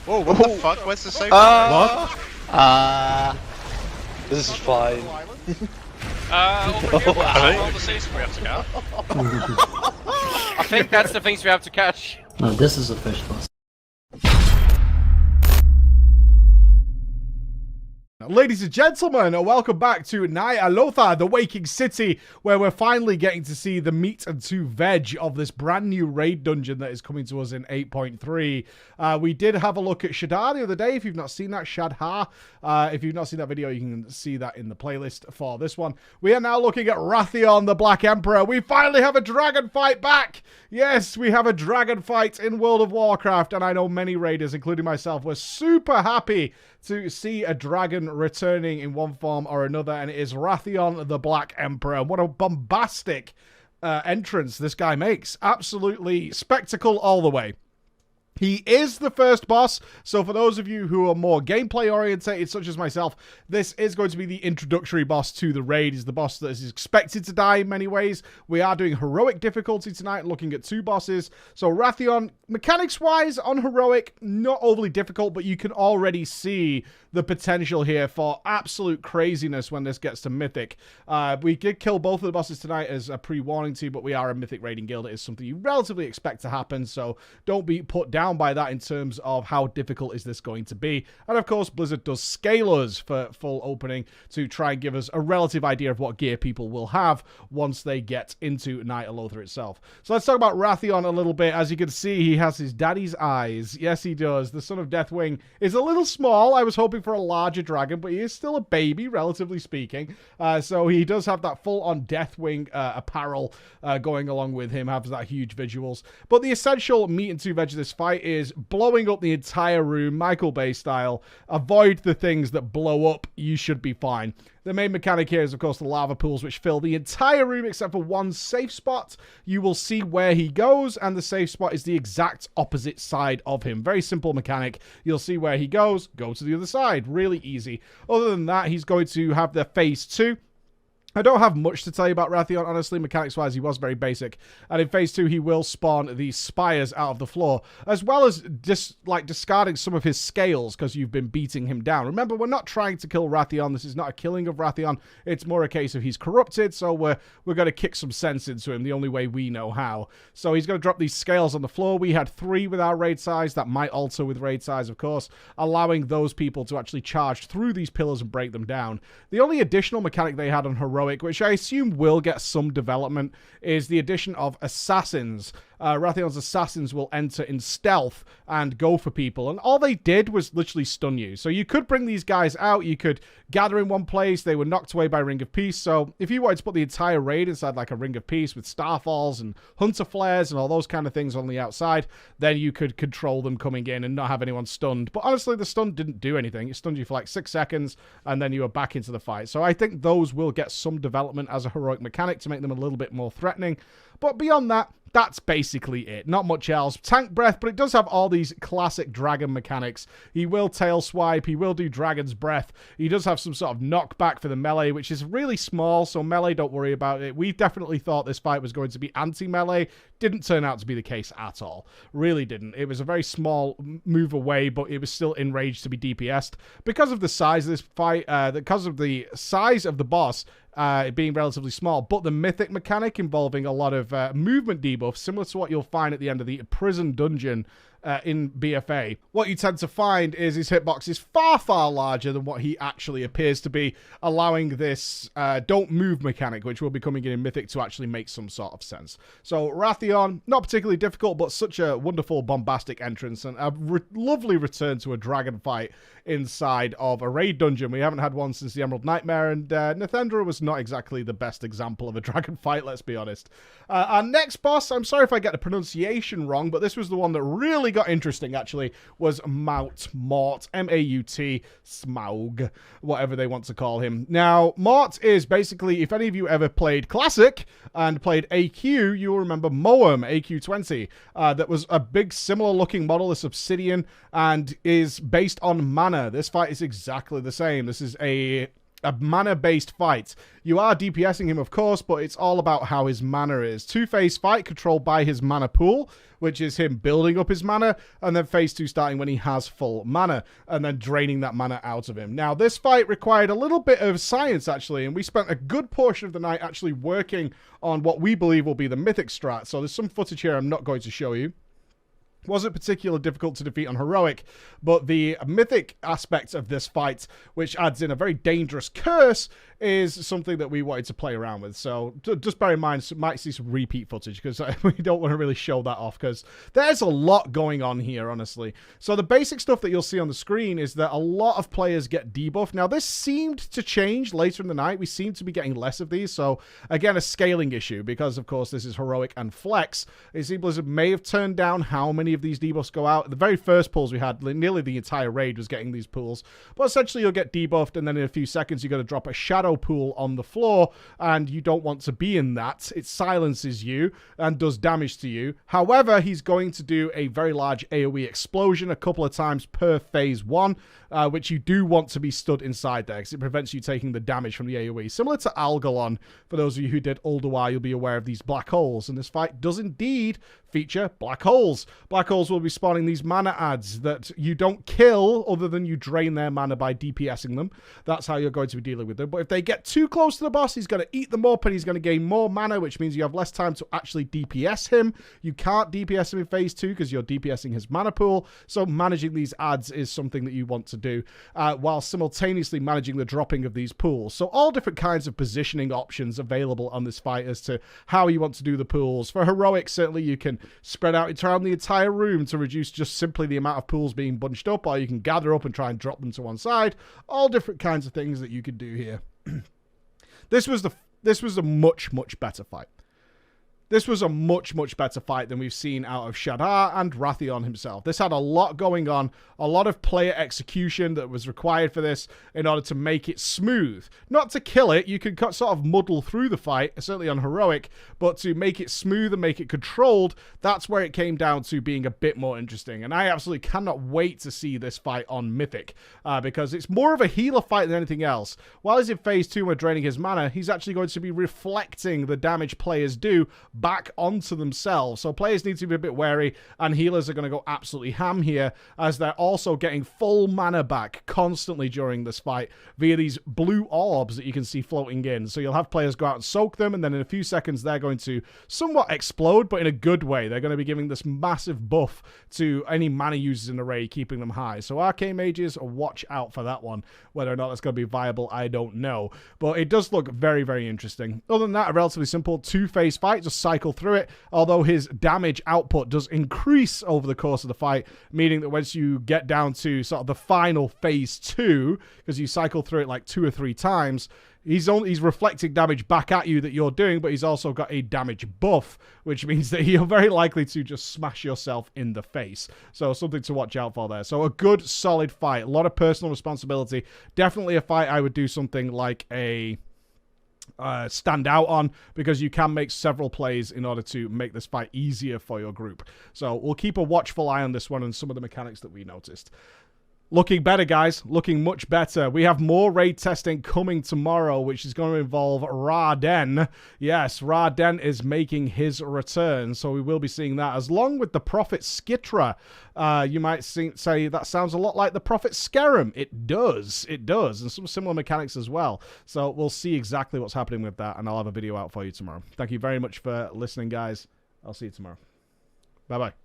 Whoa, what the fuck? Where's the safe? What? This is fine. Over here, all the safes we have to catch. I think that's the things we have to catch. No, this is a fish boss. Ladies and gentlemen, welcome back to Ny'alotha, the Waking City, where we're finally getting to see the meat and two veg of this brand new raid dungeon that is coming to us in 8.3. We did have a look at Shadar the other day. If you've not seen that, Shadar, if you've not seen that video, you can see that in the playlist for this one. We are now looking at Wrathion, the Black Emperor. We finally have a dragon fight back. Yes, we have a dragon fight in World of Warcraft, and I know many raiders, including myself, were super happy to see a dragon returning in one form or another, and it is Wrathion, the Black Emperor. What a bombastic entrance this guy makes. Absolutely spectacle all the way. He is the first boss, so for those of you who are more gameplay orientated, such as myself, this is going to be the introductory boss to the raid. He's the boss that is expected to die in many ways. We are doing heroic difficulty tonight, looking at two bosses. So Wrathion, mechanics-wise, on heroic, not overly difficult, but you can already see the potential here for absolute craziness when this gets to Mythic. We did kill both of the bosses tonight as a pre-warning to you, but we are a Mythic raiding guild. It is something you relatively expect to happen, so don't be put down by that in terms of how difficult is this going to be. And of course, Blizzard does scale us for full opening to try and give us a relative idea of what gear people will have once they get into Ny'alotha itself. So let's talk about Wrathion a little bit. As you can see, he has his daddy's eyes. Yes, he does. The son of Deathwing is a little small. I was hoping for a larger dragon, but he is still a baby, relatively speaking. So he does have that full-on Deathwing apparel going along with him, has that huge visuals. But the essential meat and two veg of this fight is blowing up the entire room, Michael Bay style. Avoid the things that blow up. You should be fine. The main mechanic here is, of course, the lava pools, which fill the entire room except for one safe spot. You will see where he goes, and the safe spot is the exact opposite side of him. Very simple mechanic. You'll see where he goes, go to the other side. Really easy. Other than that, he's going to have the phase 2. I don't have much to tell you about Wrathion, honestly. Mechanics-wise, he was very basic. And in Phase 2, he will spawn these spires out of the floor, as well as just, discarding some of his scales because you've been beating him down. Remember, we're not trying to kill Wrathion. This is not a killing of Wrathion. It's more a case of he's corrupted, so we're going to kick some sense into him the only way we know how. So he's going to drop these scales on the floor. We had 3 with our raid size. That might alter with raid size, of course, allowing those people to actually charge through these pillars and break them down. The only additional mechanic they had on Heroic, which I assume will get some development, is the addition of assassins. Wrathion's assassins will enter in stealth and go for people, and all they did was literally stun you. So you could bring these guys out, you could gather in one place, they were knocked away by Ring of Peace, so if you wanted to put the entire raid inside like a Ring of Peace with Starfalls and Hunter Flares and all those kind of things on the outside, then you could control them coming in and not have anyone stunned. But honestly, the stun didn't do anything. It stunned you for like 6 seconds, and then you were back into the fight. So I think those will get some development as a heroic mechanic to make them a little bit more threatening. But beyond that, that's basically it. Not much else. Tank Breath, but it does have all these classic dragon mechanics. He will tail swipe. He will do Dragon's Breath. He does have some sort of knockback for the melee, which is really small, so melee, don't worry about it. We definitely thought this fight was going to be anti-melee. Didn't turn out to be the case at all. Really didn't. It was a very small move away, but it was still in range to be DPS'd. Because of the size of this fight, because of the size of the boss, it being relatively small, but the mythic mechanic involving a lot of movement debuff, similar to what you'll find at the end of the prison dungeon in BFA. What you tend to find is his hitbox is far, far larger than what he actually appears to be, allowing this don't move mechanic, which will be coming in Mythic, to actually make some sort of sense. So Wrathion, not particularly difficult, but such a wonderful bombastic entrance, and a lovely return to a dragon fight inside of a raid dungeon. We haven't had one since the Emerald Nightmare, and Ny'alotha was not exactly the best example of a dragon fight, let's be honest. Our next boss, I'm sorry if I get the pronunciation wrong, but this was the one that really got interesting, actually, was Maut, M-A-U-T, Smaug, whatever they want to call him. Now, Maut is basically, if any of you ever played Classic and played AQ, you will remember Moam, AQ20, that was a big similar-looking model, this Obsidian, and is based on mana. This fight is exactly the same. This is a a mana-based fight. You are DPSing him, of course, but it's all about how his mana is. Two-phase fight controlled by his mana pool, which is him building up his mana, and then phase 2 starting when he has full mana, and then draining that mana out of him. Now, this fight required a little bit of science, actually, and we spent a good portion of the night actually working on what we believe will be the Mythic strat. So there's some footage here I'm not going to show you. Wasn't particularly difficult to defeat on Heroic, but the Mythic aspect of this fight, which adds in a very dangerous curse, is something that we wanted to play around with. So just bear in mind, might see some repeat footage, because we don't want to really show that off, because there's a lot going on here, honestly. So the basic stuff that you'll see on the screen is that a lot of players get debuffed. Now, this seemed to change later in the night. We seem to be getting less of these. So, again, a scaling issue, because, of course, this is Heroic and Flex. It seems Blizzard may have turned down how many of these debuffs go out. The very first pulls we had, nearly the entire raid was getting these pulls. But essentially, you'll get debuffed, and then in a few seconds, you're going to drop a shadow pool on the floor, and you don't want to be in that. It silences you and does damage to you. However, he's going to do a very large AoE explosion a couple of times per phase 1, which you do want to be stood inside there, because it prevents you taking the damage from the AoE. Similar to Algalon, for those of you who did Ulduar, you'll be aware of these black holes, and this fight does indeed feature black holes. Black holes will be spawning these mana adds that you don't kill other than you drain their mana by DPSing them. That's how you're going to be dealing with them. But if they get too close to the boss, he's going to eat them up and he's going to gain more mana, which means you have less time to actually DPS him. You can't DPS him in phase 2 because you're DPSing his mana pool. So managing these adds is something that you want to do while simultaneously managing the dropping of these pools. So all different kinds of positioning options available on this fight as to how you want to do the pools. For Heroic, certainly you can spread out around the entire room to reduce just simply the amount of pools being bunched up, or you can gather up and try and drop them to one side. All different kinds of things that you could do here. This was a much better fight. This was a much better fight than we've seen out of Shadar and Wrathion himself. This had a lot going on, a lot of player execution that was required for this in order to make it smooth. Not to kill it, you could sort of muddle through the fight, certainly on Heroic, but to make it smooth and make it controlled, that's where it came down to being a bit more interesting. And I absolutely cannot wait to see this fight on Mythic, because it's more of a healer fight than anything else. While he's in phase 2 and we're draining his mana, he's actually going to be reflecting the damage players do back onto themselves. So players need to be a bit wary, and healers are going to go absolutely ham here, as they're also getting full mana back constantly during this fight via these blue orbs that you can see floating in. So you'll have players go out and soak them, and then in a few seconds they're going to somewhat explode, but in a good way. They're going to be giving this massive buff to any mana users in the raid, keeping them high. So Arcane Mages, watch out for that one. Whether or not that's going to be viable, I don't know. But it does look very interesting. Other than that, a relatively simple two-phase fight. Just cycle through it, although his damage output does increase over the course of the fight, meaning that once you get down to sort of the final phase 2, because you cycle through it like 2 or 3 times, he's reflecting damage back at you that you're doing, but he's also got a damage buff, which means that you're very likely to just smash yourself in the face. So something to watch out for there. So a good, solid fight. A lot of personal responsibility. Definitely a fight I would do something like a stand out on, because you can make several plays in order to make this fight easier for your group. So we'll keep a watchful eye on this one and some of the mechanics that we noticed. Looking better, guys. Looking much better. We have more raid testing coming tomorrow, which is going to involve Wrathion. Yes, Wrathion is making his return, so we will be seeing that, as long with the Prophet Skitra. You might say that sounds a lot like the Prophet Scarum. It does, and some similar mechanics as well. So we'll see exactly what's happening with that, and I'll have a video out for you tomorrow. Thank you very much for listening, guys. I'll see you tomorrow. Bye-bye.